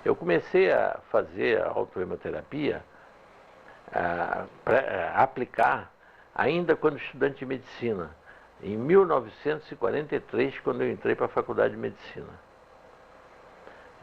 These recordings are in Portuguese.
Eu comecei a fazer a autohemoterapia, a aplicar, ainda quando estudante de medicina, em 1943, quando eu entrei para a Faculdade de Medicina.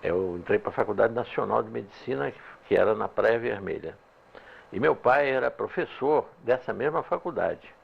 Eu entrei para a Faculdade Nacional de Medicina, que era na Praia Vermelha. E meu pai era professor dessa mesma faculdade.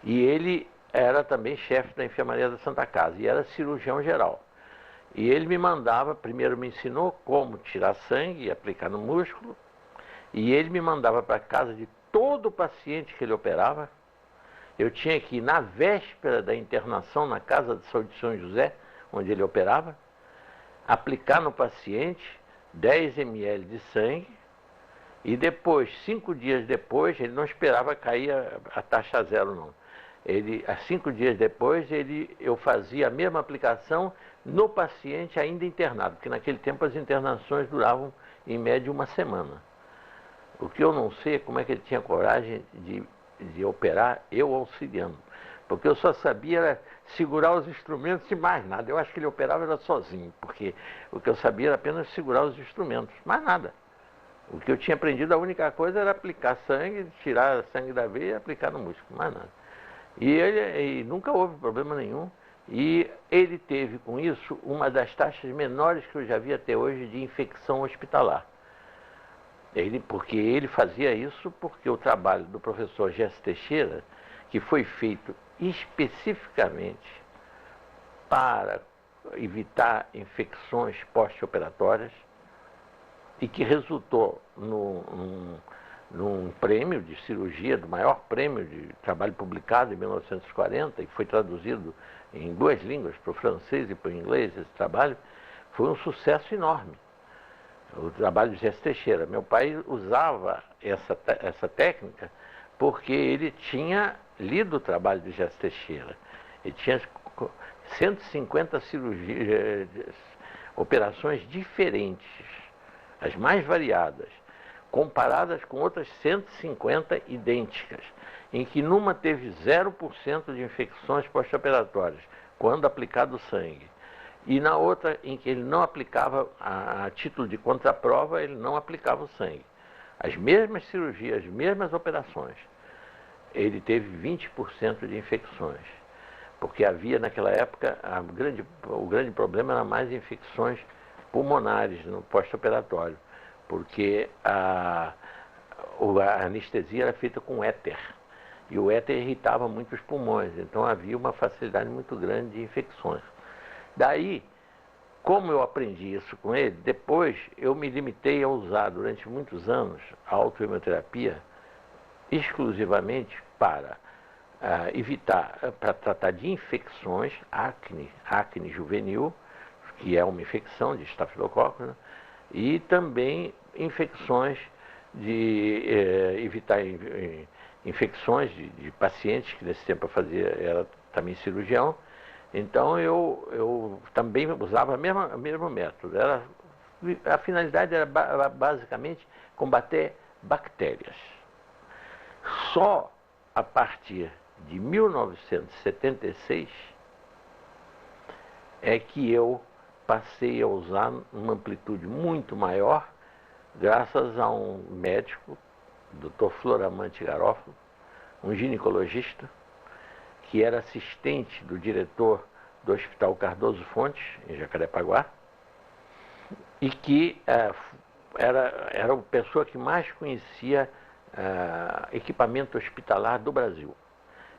E ele era também chefe da enfermaria da Santa Casa, e era cirurgião geral. E ele me mandava, primeiro me ensinou como tirar sangue e aplicar no músculo, e ele me mandava para casa de todo paciente que ele operava. Eu tinha que ir na véspera da internação na Casa de Saúde de São José, onde ele operava, aplicar no paciente 10 ml de sangue, e depois, 5 dias depois, ele não esperava cair a taxa zero, não. Ele, 5 dias depois, eu fazia a mesma aplicação no paciente ainda internado, porque naquele tempo as internações duravam em média uma semana. O que eu não sei é como é que ele tinha coragem de operar eu auxiliando, porque eu só sabia era segurar os instrumentos e mais nada. Eu acho que ele operava era sozinho, porque o que eu sabia era apenas segurar os instrumentos, mais nada. O que eu tinha aprendido, a única coisa era aplicar sangue, tirar sangue da veia e aplicar no músculo, mais nada. E nunca houve problema nenhum. E ele teve com isso uma das taxas menores que eu já vi até hoje de infecção hospitalar. Porque ele fazia isso porque o trabalho do professor Gerson Teixeira, que foi feito especificamente para evitar infecções pós-operatórias, e que resultou num prêmio de cirurgia, do maior prêmio de trabalho publicado em 1940, e foi traduzido em 2 línguas, para o francês e para o inglês, esse trabalho, foi um sucesso enorme. O trabalho de Gerson Teixeira. Meu pai usava essa técnica porque ele tinha lido o trabalho de Gerson Teixeira. Ele tinha 150 cirurgias, operações diferentes, as mais variadas, comparadas com outras 150 idênticas, em que numa teve 0% de infecções pós-operatórias, quando aplicado o sangue. E na outra, em que ele não aplicava, a título de contraprova, ele não aplicava o sangue. As mesmas cirurgias, as mesmas operações, ele teve 20% de infecções. Porque havia naquela época, o grande problema era mais infecções pulmonares no pós-operatório, porque a anestesia era feita com éter, e o éter irritava muito os pulmões, então havia uma facilidade muito grande de infecções. Daí, como eu aprendi isso com ele, depois eu me limitei a usar durante muitos anos a autohemoterapia exclusivamente para evitar, para tratar de infecções, acne juvenil, que é uma infecção de estafilococcus, né? E também infecções evitar infecções de pacientes, que nesse tempo eu era também cirurgião. Então eu também usava o mesmo método. A finalidade era basicamente combater bactérias. Só a partir de 1976 é que eu passei a usar uma amplitude muito maior, graças a um médico, Dr. Floramante Garofalo, um ginecologista, que era assistente do diretor do Hospital Cardoso Fontes, em Jacarepaguá, e que era a pessoa que mais conhecia equipamento hospitalar do Brasil.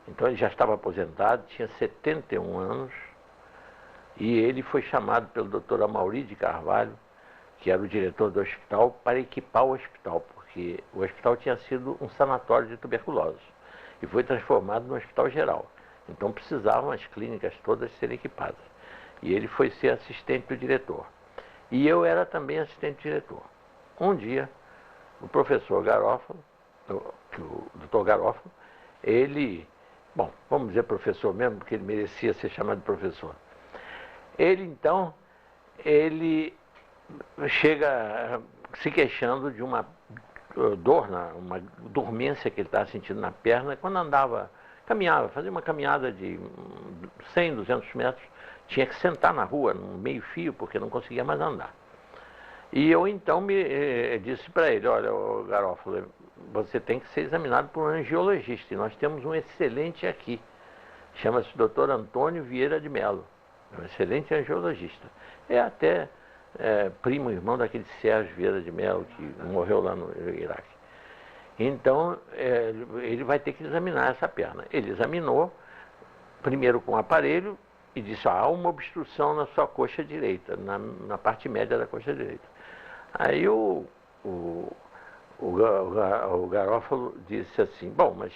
Então ele já estava aposentado, tinha 71 anos, e ele foi chamado pelo Dr. Amaury de Carvalho, que era o diretor do hospital, para equipar o hospital, porque o hospital tinha sido um sanatório de tuberculose e foi transformado num hospital geral. Então precisavam as clínicas todas serem equipadas. E ele foi ser assistente do diretor. E eu era também assistente do diretor. Um dia, o professor Garofalo, o doutor Garofalo, ele, vamos dizer professor mesmo, porque ele merecia ser chamado de professor. Ele chega se queixando de uma dor, uma dormência que ele estava sentindo na perna, quando caminhava, fazia uma caminhada de 100, 200 metros, tinha que sentar na rua, no meio fio, porque não conseguia mais andar. E eu então disse para ele, olha, Garófalo, você tem que ser examinado por um angiologista, e nós temos um excelente aqui, chama-se Dr. Antônio Vieira de Mello, um excelente angiologista. É até primo irmão daquele Sérgio Vieira de Mello, que morreu lá no Iraque. Então, ele vai ter que examinar essa perna. Ele examinou, primeiro com o aparelho, e disse, há uma obstrução na sua coxa direita, na parte média da coxa direita. Aí o Garófalo disse assim, bom, mas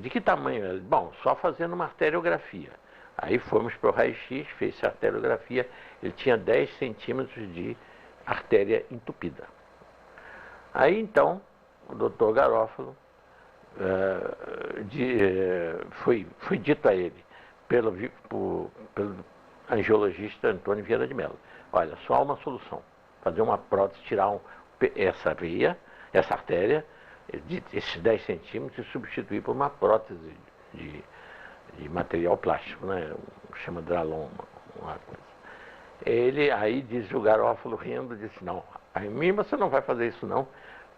de que tamanho é? Bom, só fazendo uma arteriografia. Aí fomos para o raio-x, fez a arteriografia, ele tinha 10 centímetros de artéria entupida. Aí então, o doutor Garófalo, foi dito a ele, pelo angiologista Antônio Vieira de Mello, olha, só há uma solução, fazer uma prótese, tirar essa veia, essa artéria, esses 10 centímetros, e substituir por uma prótese de material plástico, né? Chama Dralon, uma coisa. Ele aí diz, o Garófalo rindo, disse, não, a mim você não vai fazer isso não,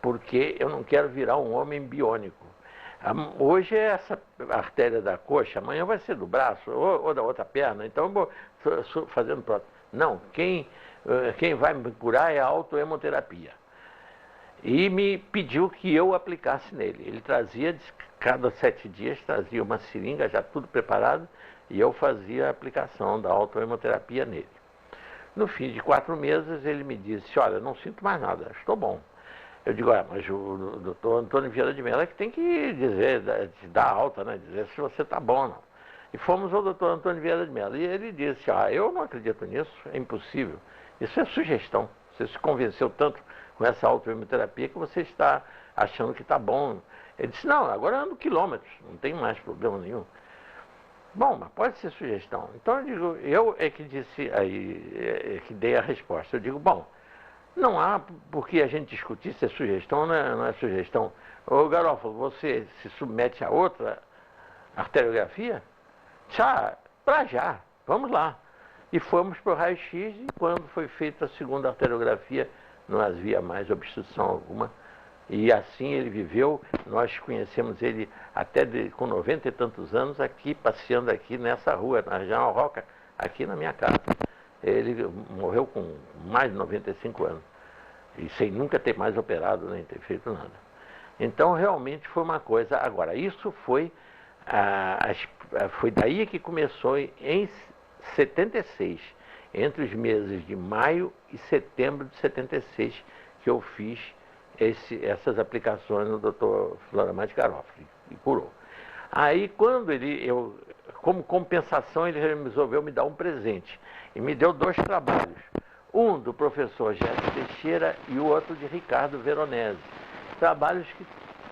porque eu não quero virar um homem biônico. Hoje é essa artéria da coxa, amanhã vai ser do braço ou da outra perna, então eu vou fazendo prótese. Não, quem vai me curar é a autohemoterapia. E me pediu que eu aplicasse nele. Ele trazia, cada 7 dias, trazia uma seringa já tudo preparado, e eu fazia a aplicação da autohemoterapia nele. No fim de 4 meses, ele me disse, olha, não sinto mais nada, estou bom. Eu digo, mas o doutor Antônio Vieira de Mello é que tem que dizer, te dar alta, né? Dizer se você está bom ou não. E fomos ao doutor Antônio Vieira de Mello. E ele disse, eu não acredito nisso, é impossível. Isso é sugestão. Você se convenceu tanto com essa autohemoterapia que você está achando que está bom. Ele disse, não, agora ando quilômetros, não tem mais problema nenhum. Bom, mas pode ser sugestão. Então eu digo, eu é que disse aí, que dei a resposta. Eu digo, bom, não há por que a gente discutir se é sugestão ou não é sugestão. Ô Garófalo, você se submete a outra arteriografia? Para já, vamos lá. E fomos para o raio-x, e quando foi feita a segunda arteriografia, não havia mais obstrução alguma. E assim ele viveu, nós conhecemos ele até com 90 e tantos anos, aqui, passeando aqui nessa rua, na General Roca, aqui na minha casa. Ele morreu com mais de 95 anos, e sem nunca ter mais operado, nem ter feito nada. Então, realmente foi uma coisa. Agora, isso foi daí que começou em 76, entre os meses de maio e setembro de 76, que eu fiz essas aplicações no Dr. Floramar de Garófalo, e curou. Aí, quando como compensação, ele resolveu me dar um presente, e me deu 2 trabalhos, um do professor Gerson Teixeira e o outro de Ricardo Veronese. Trabalhos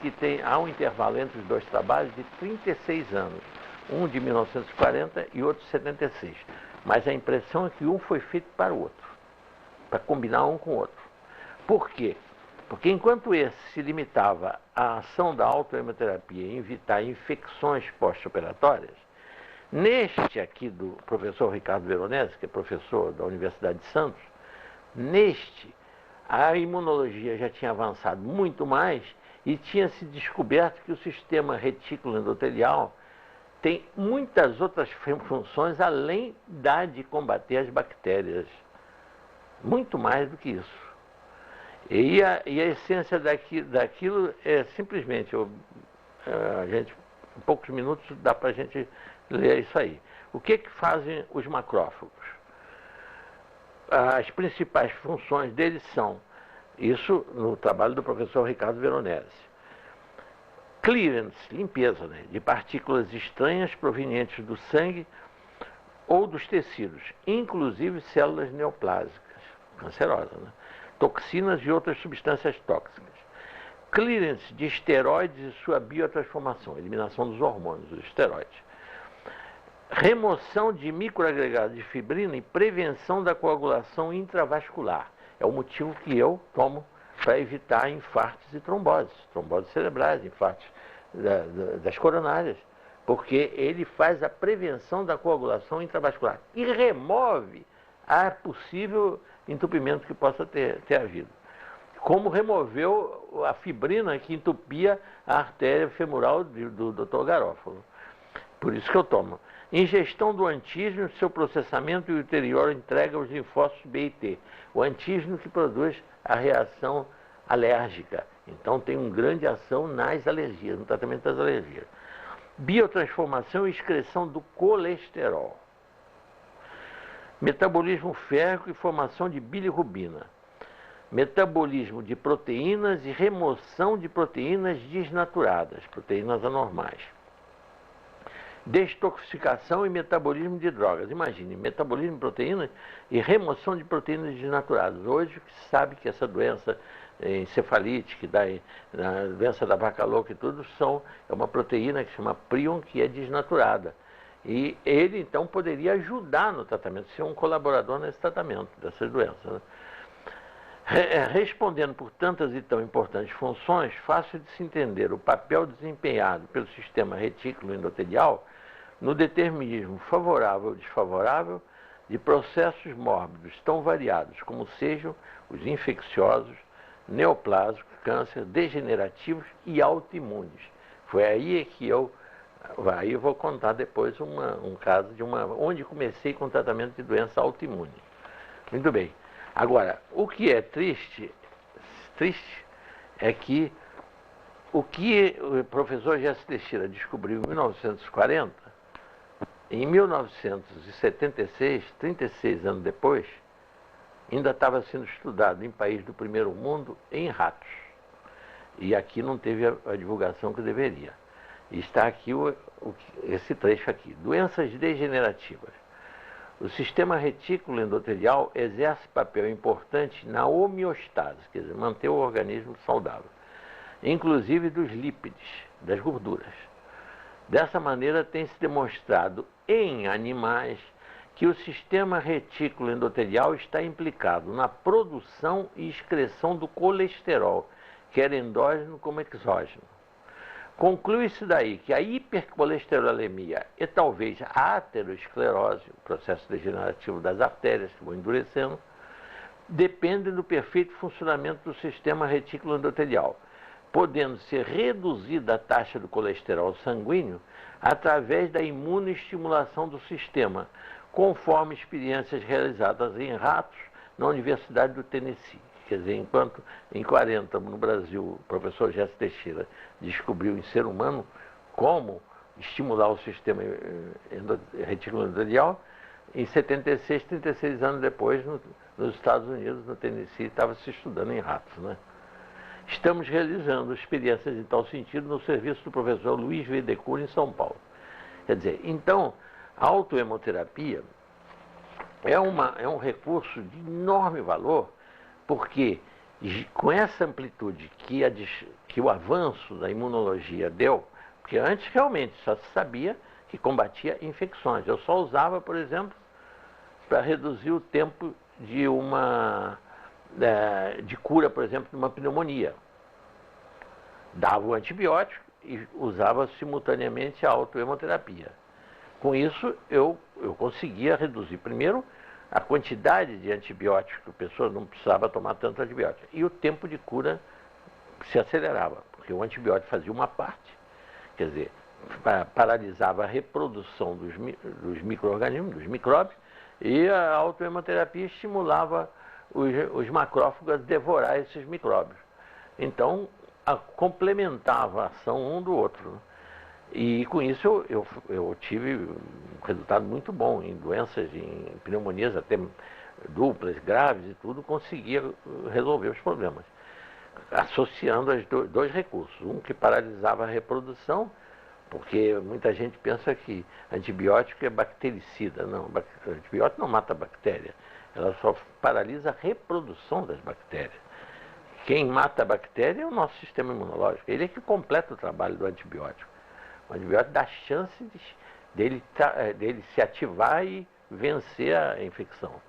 que há um intervalo entre os 2 trabalhos de 36 anos, um de 1940 e outro de 76. Mas a impressão é que um foi feito para o outro, para combinar um com o outro. Por quê? Porque enquanto esse se limitava à ação da autohemoterapia em evitar infecções pós-operatórias, neste aqui do professor Ricardo Veronese, que é professor da Universidade de Santos, a imunologia já tinha avançado muito mais e tinha se descoberto que o sistema retículo endotelial tem muitas outras funções além da de combater as bactérias. Muito mais do que isso. E a essência daquilo é simplesmente, em poucos minutos dá para a gente ler isso aí. O que fazem os macrófagos? As principais funções deles são, isso no trabalho do professor Ricardo Veronese, clearance, limpeza, né, de partículas estranhas provenientes do sangue ou dos tecidos, inclusive células neoplásicas, cancerosas, né, toxinas e outras substâncias tóxicas. Clearance de esteroides e sua biotransformação, eliminação dos hormônios, dos esteroides. Remoção de microagregados de fibrina e prevenção da coagulação intravascular. É o motivo que eu tomo para evitar infartos e tromboses cerebrais, infartos das coronárias, porque ele faz a prevenção da coagulação intravascular e remove há possível entupimento que possa ter havido. Como removeu a fibrina que entupia a artéria femoral do Dr. Garófalo. Por isso que eu tomo. Ingestão do antígeno, seu processamento e ulterior entrega aos linfócitos B e T. O antígeno que produz a reação alérgica. Então tem uma grande ação nas alergias, no tratamento das alergias. Biotransformação e excreção do colesterol. Metabolismo férrico e formação de bilirrubina. Metabolismo de proteínas e remoção de proteínas desnaturadas, proteínas anormais. Detoxificação e metabolismo de drogas. Imagine, metabolismo de proteínas e remoção de proteínas desnaturadas. Hoje se sabe que essa doença encefalite, que dá a doença da vaca louca e tudo, é uma proteína que se chama prion, que é desnaturada. E ele, então, poderia ajudar no tratamento, ser um colaborador nesse tratamento dessas doenças, né? Respondendo por tantas e tão importantes funções, fácil de se entender o papel desempenhado pelo sistema retículo endotelial no determinismo favorável ou desfavorável de processos mórbidos tão variados como sejam os infecciosos, neoplásicos, câncer, degenerativos e autoimunes. Foi aí que eu vou contar depois um caso onde comecei com tratamento de doença autoimune. Muito bem. Agora, o que é triste é que o que o professor Jesse Teixeira descobriu em 1940, em 1976, 36 anos depois, ainda estava sendo estudado em países do primeiro mundo em ratos. E aqui não teve a divulgação que deveria. E está aqui esse trecho aqui. Doenças degenerativas. O sistema retículo endotelial exerce papel importante na homeostase, quer dizer, manter o organismo saudável, inclusive dos lípides, das gorduras. Dessa maneira, tem-se demonstrado em animais que o sistema retículo endotelial está implicado na produção e excreção do colesterol, quer endógeno como exógeno. Conclui-se daí que a hipercolesterolemia e talvez a aterosclerose, o processo degenerativo das artérias que vão endurecendo, dependem do perfeito funcionamento do sistema retículo endotelial, podendo ser reduzida a taxa do colesterol sanguíneo através da imunoestimulação do sistema, conforme experiências realizadas em ratos na Universidade do Tennessee. Quer dizer, enquanto em 40 no Brasil o professor Jesse Teixeira descobriu em ser humano como estimular o sistema retículo endotelial, em 76, 36 anos depois, nos Estados Unidos, no Tennessee, estava se estudando em ratos, né? Estamos realizando experiências em tal sentido no serviço do professor Luiz Vedecur, em São Paulo. Quer dizer, então, a autohemoterapia é um recurso de enorme valor, porque com essa amplitude que o avanço da imunologia deu, porque antes realmente só se sabia que combatia infecções. Eu só usava, por exemplo, para reduzir o tempo de cura, por exemplo, de uma pneumonia. Dava o antibiótico e usava simultaneamente a autohemoterapia. Com isso, eu conseguia reduzir, primeiro, a quantidade de antibióticos, que a pessoa não precisava tomar tanto antibiótico. E o tempo de cura se acelerava, porque o antibiótico fazia uma parte, quer dizer, paralisava a reprodução dos micro-organismos, dos micróbios, e a autohemoterapia estimulava os macrófagos a devorar esses micróbios. Então, complementava a ação um do outro. E com isso eu tive um resultado muito bom em doenças, em pneumonias até duplas, graves e tudo, conseguia resolver os problemas, associando dois recursos. Um que paralisava a reprodução, porque muita gente pensa que antibiótico é bactericida. Não, antibiótico não mata a bactéria, ela só paralisa a reprodução das bactérias. Quem mata a bactéria é o nosso sistema imunológico, ele é que completa o trabalho do antibiótico. O antibiótico dá chance dele se ativar e vencer a infecção.